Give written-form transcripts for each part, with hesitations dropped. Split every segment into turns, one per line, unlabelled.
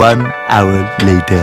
1 hour later.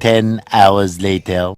10 hours later.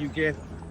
UK